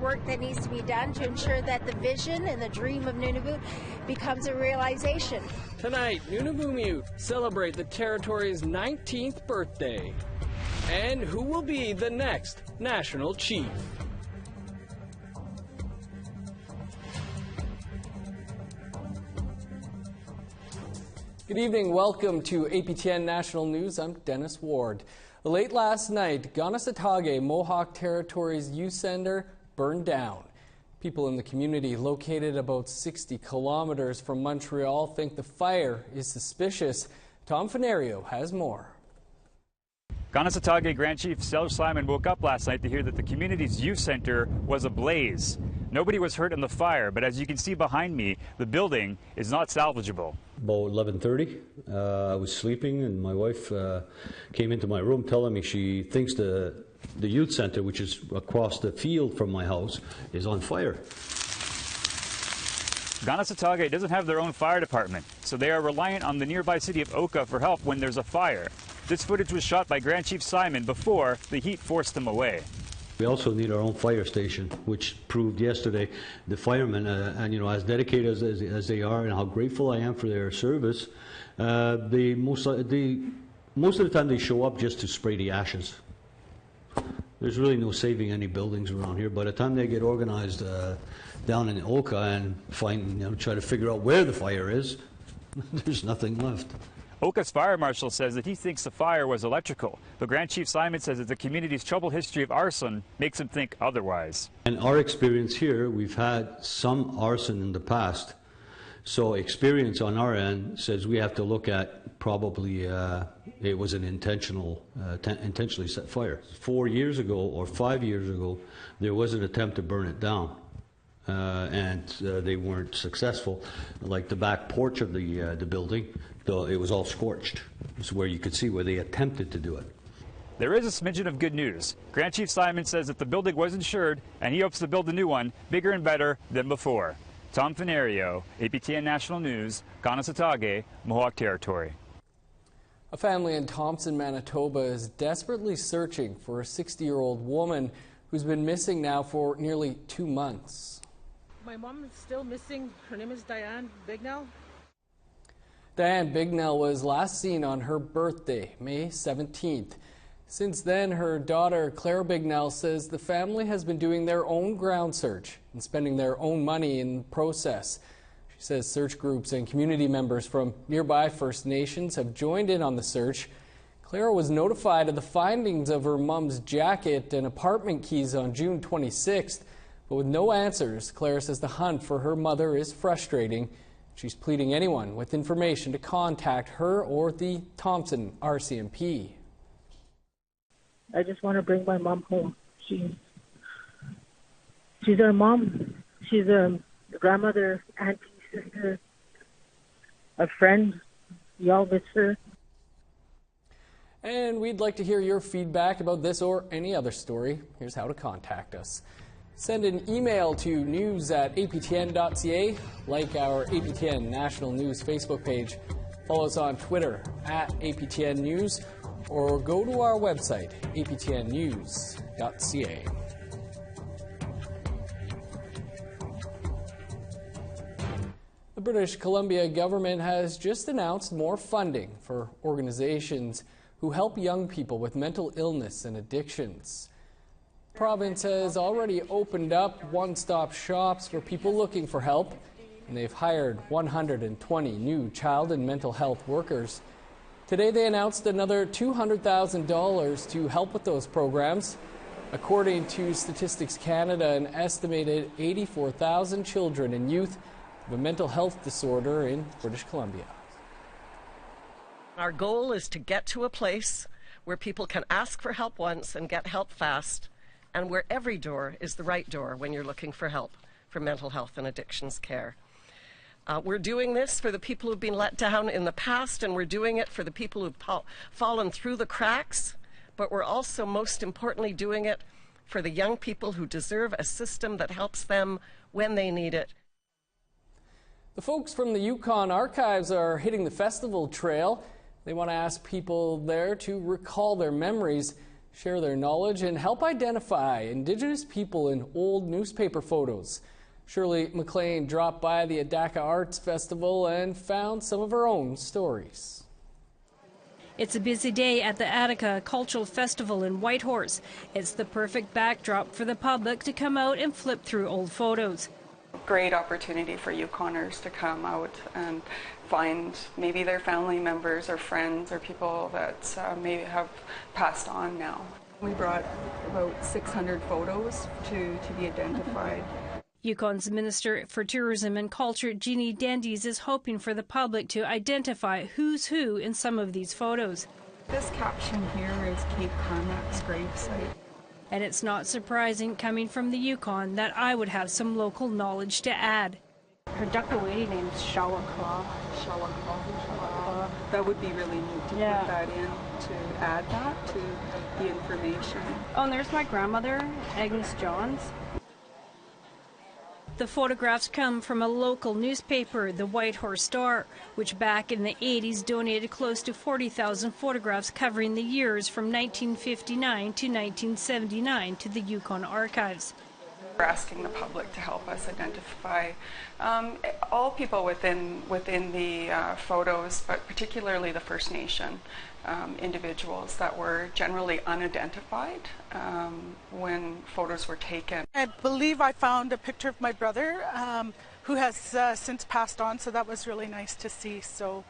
work that needs to be done to ensure that the vision and the dream of Nunavut becomes a realization. Tonight, Nunavummiut celebrate the territory's 19th birthday. And who will be the next national chief? Good evening. Welcome to APTN National News. I'm Dennis Ward. Late last night, Ganasatake Mohawk Territory's youth center burned down. People in the community located about 60 kilometers from Montreal think the fire is suspicious. Tom Fenario has more. Ganasatake Grand Chief Serge Simon woke up last night to hear that the community's youth center was ablaze. Nobody was hurt in the fire, but as you can see behind me, the building is not salvageable. About 11:30, I was sleeping, and my wife came into my room telling me she thinks the youth center, which is across the field from my house, is on fire. Ganasatake doesn't have their own fire department, so they are reliant on the nearby city of Oka for help when there's a fire. This footage was shot by Grand Chief Simon before the heat forced him away. We also need our own fire station, which proved yesterday the firemen, and as dedicated as they are, and how grateful I am for their service. Most of the time they show up just to spray the ashes. There's really no saving any buildings around here. By the time they get organized down in Oka and try to figure out where the fire is, there's nothing left. Oka's fire marshal says that he thinks the fire was electrical, but Grand Chief Simon says that the community's troubled history of arson makes him think otherwise. In our experience here, we've had some arson in the past, so experience on our end says we have to look at probably it was an intentionally set fire. 4 years ago or 5 years ago, there was an attempt to burn it down. And they weren't successful. Like the back porch of the building, though, it was all scorched. It's where you could see where they attempted to do it. There is a smidgen of good news. Grand Chief Simon says that the building was insured, and he hopes to build a new one bigger and better than before. Tom Fenario, APTN National News, Ganasatake, Mohawk Territory. A family in Thompson, Manitoba is desperately searching for a 60-year-old woman who's been missing now for nearly 2 months. My mom is still missing. Her name is Diane Bignell. Diane Bignell was last seen on her birthday, May 17th. Since then, her daughter, Claire Bignell, says the family has been doing their own ground search and spending their own money in the process. She says search groups and community members from nearby First Nations have joined in on the search. Claire was notified of the findings of her mom's jacket and apartment keys on June 26th. But with no answers, Claire says the hunt for her mother is frustrating. She's pleading anyone with information to contact her or the Thompson RCMP. I just want to bring my mom home. She's our mom. She's a grandmother, auntie, sister, a friend. Y'all miss her. And we'd like to hear your feedback about this or any other story. Here's how to contact us. Send an email to news@aptn.ca, like our APTN National News Facebook page, follow us on Twitter @APTN News, or go to our website, aptnnews.ca. The British Columbia government has just announced more funding for organizations who help young people with mental illness and addictions. The province has already opened up one-stop shops for people looking for help, and they've hired 120 new child and mental health workers. Today they announced another $200,000 to help with those programs. According to Statistics Canada, an estimated 84,000 children and youth have a mental health disorder in British Columbia. Our goal is to get to a place where people can ask for help once and get help fast, and where every door is the right door when you're looking for help for mental health and addictions care. We're doing this for the people who've been let down in the past, and we're doing it for the people who've fallen through the cracks, but we're also most importantly doing it for the young people who deserve a system that helps them when they need it. The folks from the Yukon Archives are hitting the festival trail. They want to ask people there to recall their memories. share their knowledge, and help identify Indigenous people in old newspaper photos. Shirley McLean dropped by the Adaka Arts Festival and found some of her own stories. It's a busy day at the Attica Cultural Festival in Whitehorse. It's the perfect backdrop for the public to come out and flip through old photos. Great opportunity for Yukoners to come out and find maybe their family members or friends or people that maybe have passed on now. We brought about 600 photos to be identified. Yukon's Minister for Tourism and Culture, Jeannie Dandies, is hoping for the public to identify who's who in some of these photos. This caption here is Cape Carmack's gravesite. And it's not surprising, coming from the Yukon, that I would have some local knowledge to add. Her Duckaway name is Shawakaw. That would be really neat to put that in, to add that to the information. Oh, and there's my grandmother, Agnes Johns. The photographs come from a local newspaper, the Whitehorse Star, which back in the 80s donated close to 40,000 photographs covering the years from 1959 to 1979 to the Yukon Archives. We're asking the public to help us identify all people within the photos, but particularly the First Nation individuals that were generally unidentified when photos were taken. I believe I found a picture of my brother who has since passed on, so that was really nice to see. So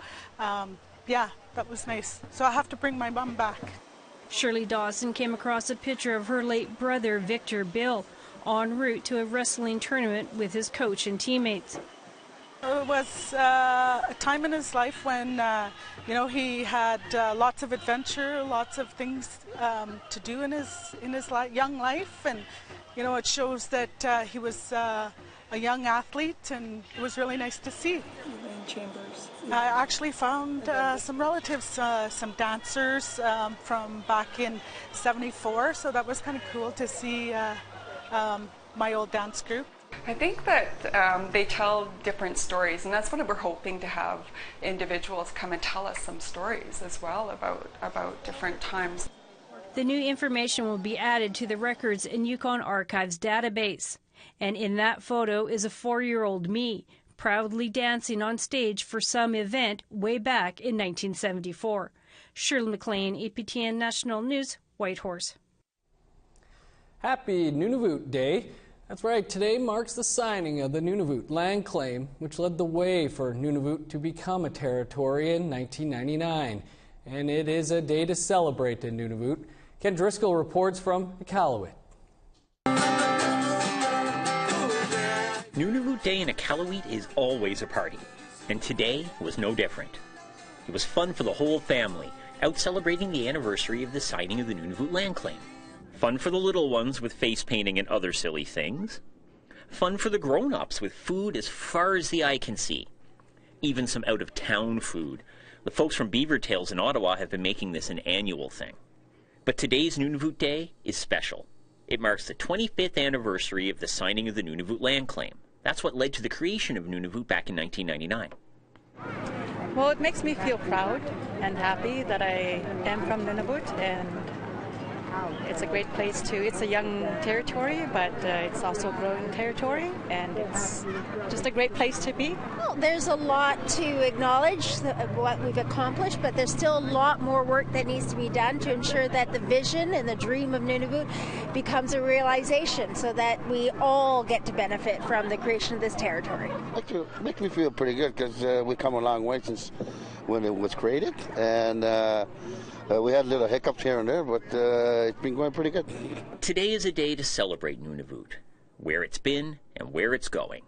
yeah, that was nice. So I have to bring my mom back. Shirley Dawson came across a picture of her late brother, Victor Bill, en route to a wrestling tournament with his coach and teammates. It was a time in his life when he had lots of adventure, lots of things to do in his young life, and it shows that he was a young athlete, and it was really nice to see. Chambers. I actually found some relatives, some dancers from back in '74, so that was kind of cool to see my old dance group. I think that they tell different stories, and that's what we're hoping to have individuals come and tell us some stories as well about different times. The new information will be added to the Records and Yukon Archives database. And in that photo is a 4-year-old me, proudly dancing on stage for some event way back in 1974. Shirley McLean, APTN National News, Whitehorse. Happy Nunavut Day. That's right, today marks the signing of the Nunavut land claim, which led the way for Nunavut to become a territory in 1999. And it is a day to celebrate in Nunavut. Ken Driscoll reports from Iqaluit. Nunavut Day in Iqaluit is always a party, and today was no different. It was fun for the whole family, out celebrating the anniversary of the signing of the Nunavut land claim. Fun for the little ones with face painting and other silly things. Fun for the grown-ups with food as far as the eye can see. Even some out-of-town food. The folks from Beaver Tails in Ottawa have been making this an annual thing. But today's Nunavut Day is special. It marks the 25th anniversary of the signing of the Nunavut land claim. That's what led to the creation of Nunavut back in 1999. Well, it makes me feel proud and happy that I am from Nunavut, and it's a great place to, it's a young territory, but it's also a growing territory, and it's just a great place to be. Well, there's a lot to acknowledge what we've accomplished, but there's still a lot more work that needs to be done to ensure that the vision and the dream of Nunavut becomes a realization so that we all get to benefit from the creation of this territory. It makes me feel pretty good because we've come a long way since when it was created, and we had little hiccups here and there, but it's been going pretty good. Today is a day to celebrate Nunavut, where it's been and where it's going.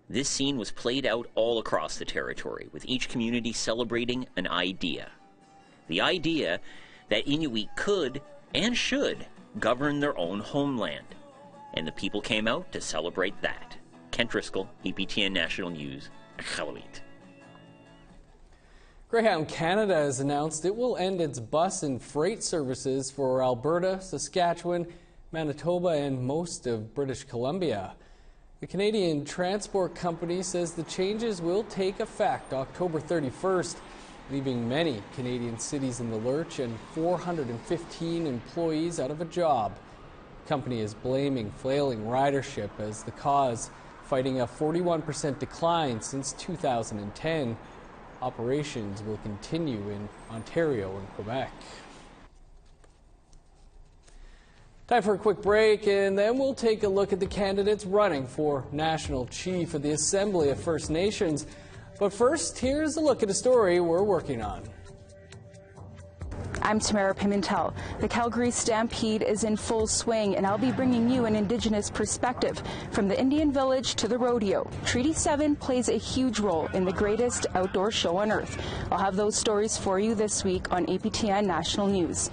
This scene was played out all across the territory, with each community celebrating an idea. The idea that Inuit could and should govern their own homeland. And the people came out to celebrate that. Kent Driscoll, APTN National News, Iqaluit. Greyhound Canada has announced it will end its bus and freight services for Alberta, Saskatchewan, Manitoba, and most of British Columbia. The Canadian Transport Company says the changes will take effect October 31st. leaving many Canadian cities in the lurch and 415 employees out of a job. The company is blaming flailing ridership as the cause, fighting a 41% decline since 2010. Operations will continue in Ontario and Quebec. Time for a quick break, and then we'll take a look at the candidates running for National Chief of the Assembly of First Nations. But first, here's a look at a story we're working on. I'm Tamara Pimentel. The Calgary Stampede is in full swing, and I'll be bringing you an Indigenous perspective from the Indian village to the rodeo. Treaty 7 plays a huge role in the greatest outdoor show on earth. I'll have those stories for you this week on APTN National News.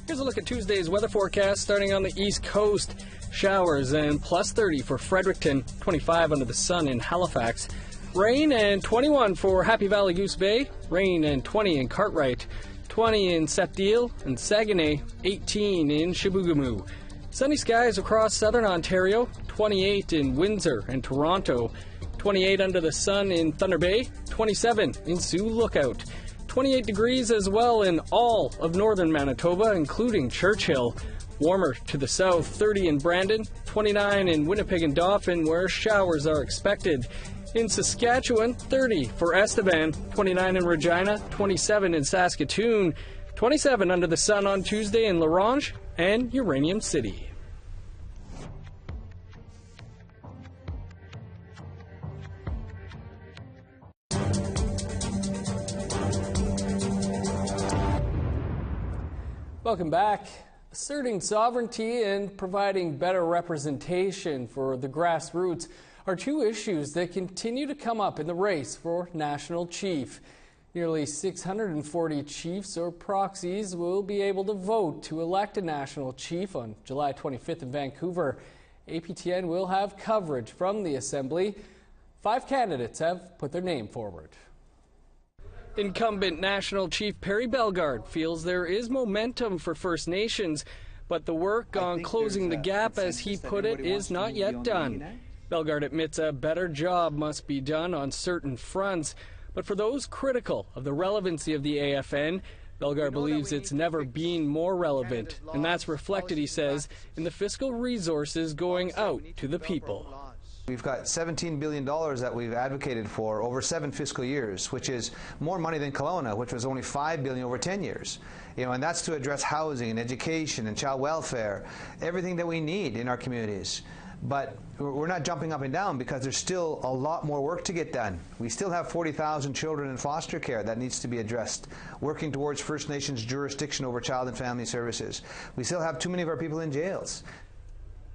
Here's a look at Tuesday's weather forecast. Starting on the East Coast, showers and plus 30 for Fredericton, 25 under the sun in Halifax. Rain and 21 for Happy Valley Goose Bay. Rain and 20 in Cartwright, 20 in Sept-Îles and Saguenay, 18 in Chibougamau. Sunny skies across southern Ontario, 28 in Windsor and Toronto, 28 under the sun in Thunder Bay, 27 in Sioux Lookout. 28 degrees as well in all of northern Manitoba, including Churchill. Warmer to the south, 30 in Brandon, 29 in Winnipeg and Dauphin, where showers are expected. In Saskatchewan, 30 for Estevan, 29 in Regina, 27 in Saskatoon, 27 under the sun on Tuesday in La Ronge and Uranium City. Welcome back. Asserting sovereignty and providing better representation for the grassroots are two issues that continue to come up in the race for National Chief. Nearly 640 chiefs or proxies will be able to vote to elect a National Chief on July 25th in Vancouver. APTN will have coverage from the Assembly. 5 candidates have put their name forward. Incumbent National Chief Perry Bellegarde feels there is momentum for First Nations, but the work on closing the gap, as he put it, is not yet done. Bellegarde admits a better job must be done on certain fronts, but for those critical of the relevancy of the AFN, Bellegarde believes it's never been more relevant, and that's reflected, he says, in the fiscal resources going out to the people. We've got $17 billion that we've advocated for over 7 fiscal years, which is more money than Kelowna, which was only $5 billion over 10 years. And that's to address housing and education and child welfare, everything that we need in our communities. But we're not jumping up and down because there's still a lot more work to get done. We still have 40,000 children in foster care that needs to be addressed, working towards First Nations jurisdiction over child and family services. We still have too many of our people in jails.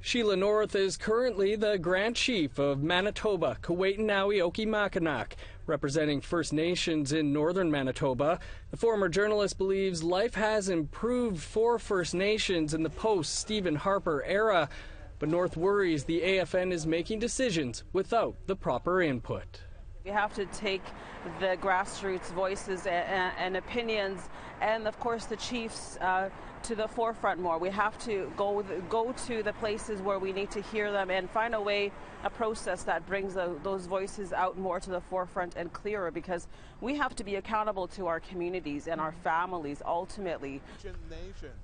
Sheila North is currently the Grand Chief of Manitoba, Kuwaitannawi-Okimakanak, representing First Nations in northern Manitoba. The former journalist believes life has improved for First Nations in the post-Stephen Harper era, but North worries the AFN is making decisions without the proper input. We have to take the grassroots voices and opinions, and of course the chiefs, to the forefront more. We have to go to the places where we need to hear them and find a way, a process that brings those voices out more to the forefront and clearer, because we have to be accountable to our communities and our families ultimately.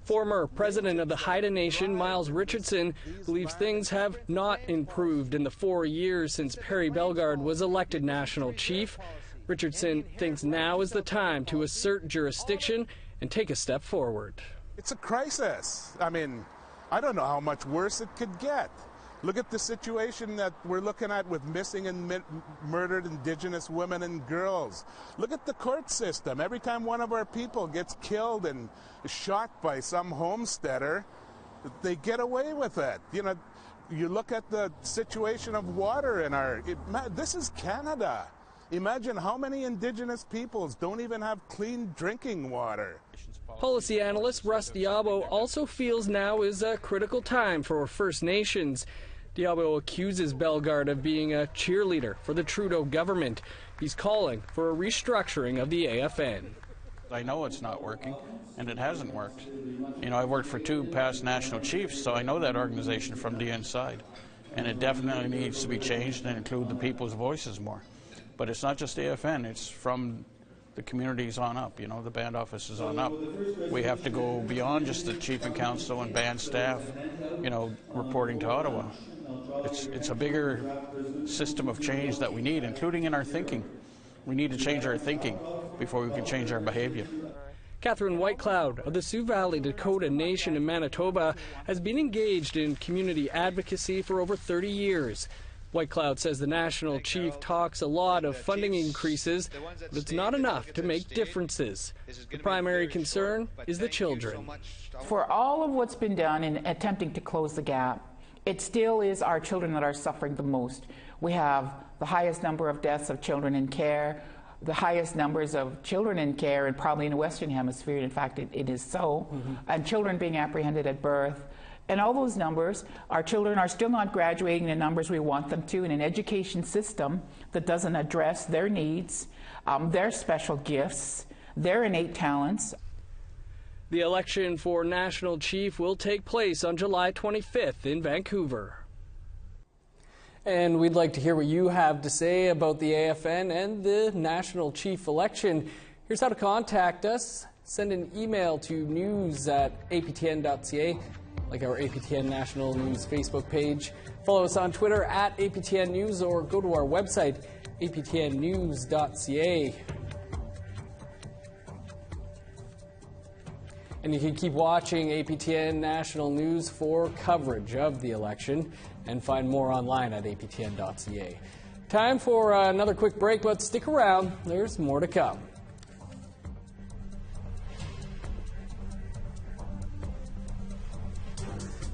Former president of the Haida Nation, Miles Richardson, believes things have not improved in the 4 years since Perry Bellegarde was elected National Chief. Richardson thinks now is the time to assert jurisdiction and take a step forward. It's a crisis. I mean, I don't know how much worse it could get. Look at the situation that we're looking at with missing and murdered Indigenous women and girls. Look at the court system. Every time one of our people gets killed and shot by some homesteader, they get away with it. You know, you look at the situation of water in this is Canada. Imagine how many Indigenous peoples don't even have clean drinking water. Policy analyst Russ Diabo also feels now is a critical time for First Nations. Diabo accuses Bellegarde of being a cheerleader for the Trudeau government. He's calling for a restructuring of the AFN. I know it's not working, and it hasn't worked. You know, I've worked for 2 past national chiefs, so I know that organization from the inside. And it definitely needs to be changed and include the people's voices more. But it's not just AFN, it's from the communities on up, you know, the band offices on up. We have to go beyond just the chief and council and band staff, you know, reporting to Ottawa. It's a bigger system of change that we need, including in our thinking. We need to change our thinking before we can change our behavior. Catherine Whitecloud of the Sioux Valley Dakota Nation in Manitoba has been engaged in community advocacy for over 30 years. Whitecloud says the national chief talks a lot of funding increases, but it's not enough to make differences. The primary concern is the children. For all of what's been done in attempting to close the gap, it still is our children that are suffering the most. We have the highest number of deaths of children in care, the highest numbers of children in care, and probably in the Western Hemisphere. In fact, it is so. And children being apprehended at birth. And all those numbers, our children are still not graduating the numbers we want them to in an education system that doesn't address their needs, their special gifts, their innate talents. The election for national chief will take place on July 25th in Vancouver. And we'd like to hear what you have to say about the AFN and the national chief election. Here's how to contact us. Send an email to news@aptn.ca, like our APTN National News Facebook page. Follow us on Twitter @APTN News, or go to our website, aptnnews.ca. And you can keep watching APTN National News for coverage of the election, and find more online at aptn.ca. Time for another quick break, but stick around. There's more to come.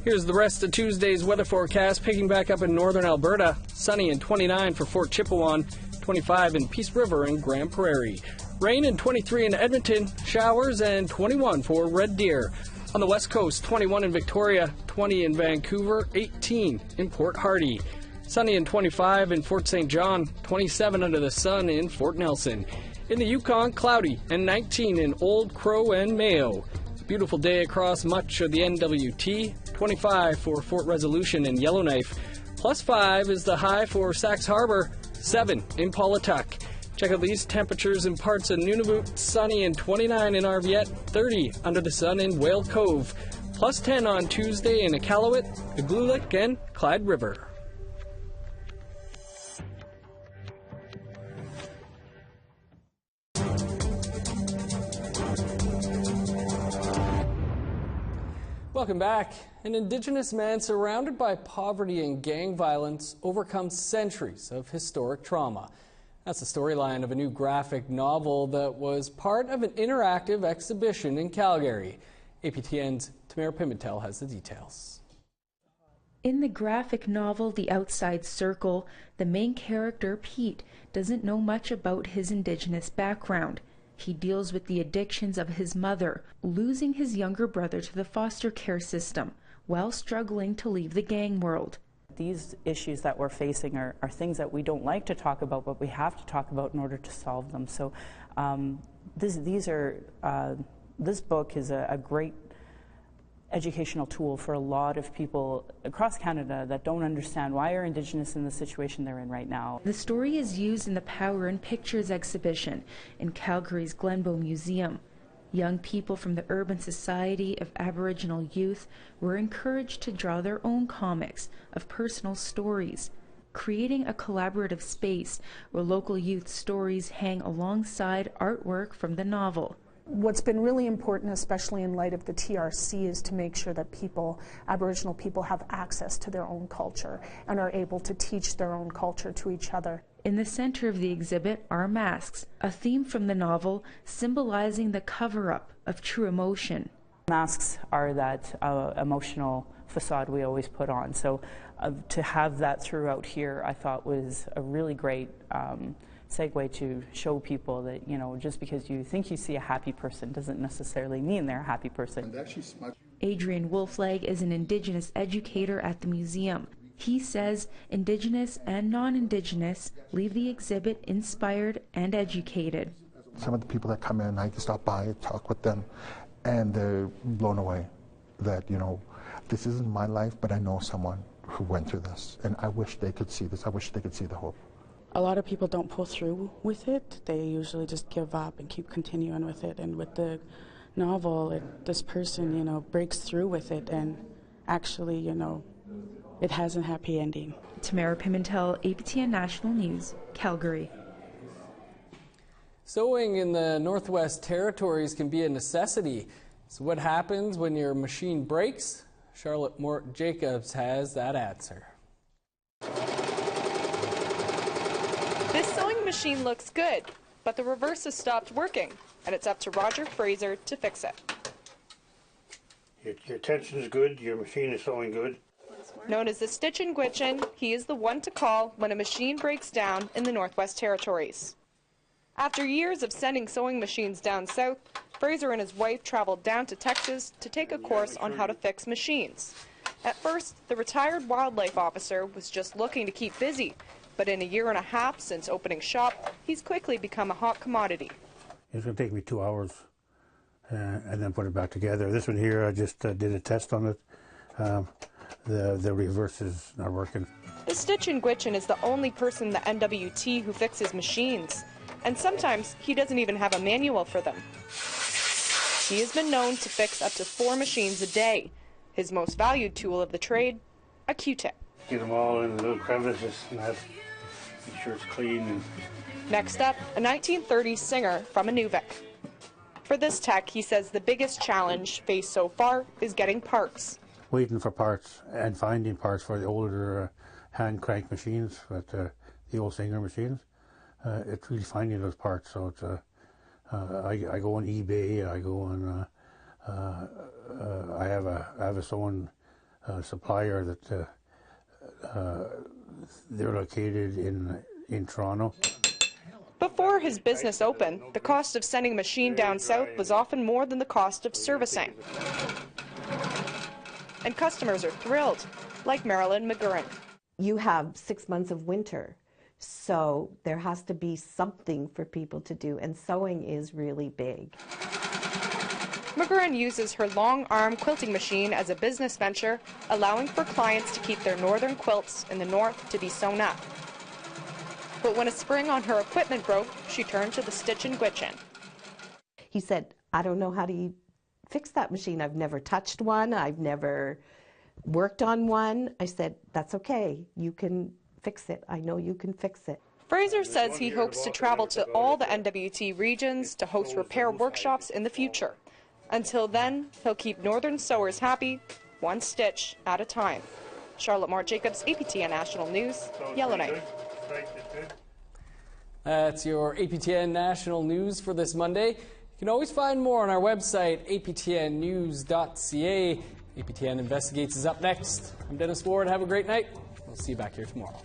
Here's the rest of Tuesday's weather forecast. Picking back up in northern Alberta. Sunny and 29 for Fort Chipewyan, 25 in Peace River and Grand Prairie. Rain and 23 in Edmonton, showers and 21 for Red Deer. On the west coast, 21 in Victoria, 20 in Vancouver, 18 in Port Hardy. Sunny and 25 in Fort St. John, 27 under the sun in Fort Nelson. In the Yukon, cloudy and 19 in Old Crow and Mayo. Beautiful day across much of the NWT, 25 for Fort Resolution and Yellowknife. +5 is the high for Sax Harbor, 7 in Paulatuck. Check out these temperatures in parts of Nunavut, sunny and 29 in Arviette, 30 under the sun in Whale Cove. +10 on Tuesday in Iqaluit, Igloolik, and Clyde River. Welcome back. An Indigenous man surrounded by poverty and gang violence overcomes centuries of historic trauma. That's the storyline of a new graphic novel that was part of an interactive exhibition in Calgary. APTN's Tamara Pimentel has the details. In the graphic novel The Outside Circle, the main character, Pete, doesn't know much about his Indigenous background. He deals with the addictions of his mother, losing his younger brother to the foster care system, while struggling to leave the gang world. These issues that we're facing are things that we don't like to talk about, but we have to talk about in order to solve them. So this book is a great educational tool for a lot of people across Canada that don't understand why are Indigenous in the situation they're in right now. The story is used in the Power in Pictures exhibition in Calgary's Glenbow Museum. Young people from the Urban Society of Aboriginal Youth were encouraged to draw their own comics of personal stories, creating a collaborative space where local youth stories hang alongside artwork from the novel. What's been really important, especially in light of the TRC, is to make sure that Aboriginal people have access to their own culture and are able to teach their own culture to each other. In the center of the exhibit are masks, a theme from the novel symbolizing the cover-up of true emotion. Masks are that emotional facade we always put on. So to have that throughout here, I thought was a really great segue to show people that, you know, just because you think you see a happy person doesn't necessarily mean they're a happy person. Adrian Wolflag is an Indigenous educator at the museum. He says Indigenous and non-Indigenous leave the exhibit inspired and educated. some of the people that come in, I stop by, talk with them, and they're blown away that, you know, this isn't my life, but I know someone who went through this, and I wish they could see this. I wish they could see the hope. A lot of people don't pull through with it. They usually just give up and keep continuing with it. And with the novel, this person, you know, breaks through with it, and actually, you know, it has a happy ending. Tamara Pimentel, APTN National News, Calgary. Sewing in the Northwest Territories can be a necessity. So what happens when your machine breaks? Charlotte Mort-Jacobs has that answer. This sewing machine looks good, but the reverse has stopped working, and it's up to Roger Fraser to fix it. Your tension is good, your machine is sewing good. Known as the Stitch and Gwitchin, he is the one to call when a machine breaks down in the Northwest Territories. After years of sending sewing machines down south, Fraser and his wife traveled down to Texas to take a course on how to fix machines. At first, the retired wildlife officer was just looking to keep busy, but in a year and a half since opening shop, he's quickly become a hot commodity. It's going to take me 2 hours and then put it back together. This one here, I just did a test on it. The reverse is not working. The Stitch and Gwitchin is the only person in the NWT who fixes machines, and sometimes he doesn't even have a manual for them. He has been known to fix up to 4 machines a day. His most valued tool of the trade, a Q-tip. Get them all in little crevices and make sure it's clean. Next up, a 1930s singer from Nunavut. For this tech, he says the biggest challenge faced so far is getting parts. Waiting for parts and finding parts for the older hand crank machines, but the old Singer machines. It's really finding those parts. So it's I go on eBay. I go on. I have a sewing supplier that they're located in Toronto. Before his business opened, the cost of sending a machine down south was often more than the cost of servicing. And customers are thrilled, like Marilyn McGurran. You have 6 months of winter, so there has to be something for people to do, and sewing is really big. McGurran uses her long-arm quilting machine as a business venture, allowing for clients to keep their northern quilts in the north to be sewn up. But when a spring on her equipment broke, she turned to the Stitch and Gwitchin. He said, I don't know how to fix that machine. I've never touched one. I've never worked on one. I said, that's okay. You can fix it. I know you can fix it. Fraser says he hopes to travel to all the NWT regions to host repair workshops in the future. Until then, he'll keep northern sewers happy, one stitch at a time. Charlotte Mort-Jacobs, APTN National News, Yellowknife. That's your APTN National News for this Monday. You can always find more on our website, aptnnews.ca. APTN Investigates is up next. I'm Dennis Ward. Have a great night. We'll see you back here tomorrow.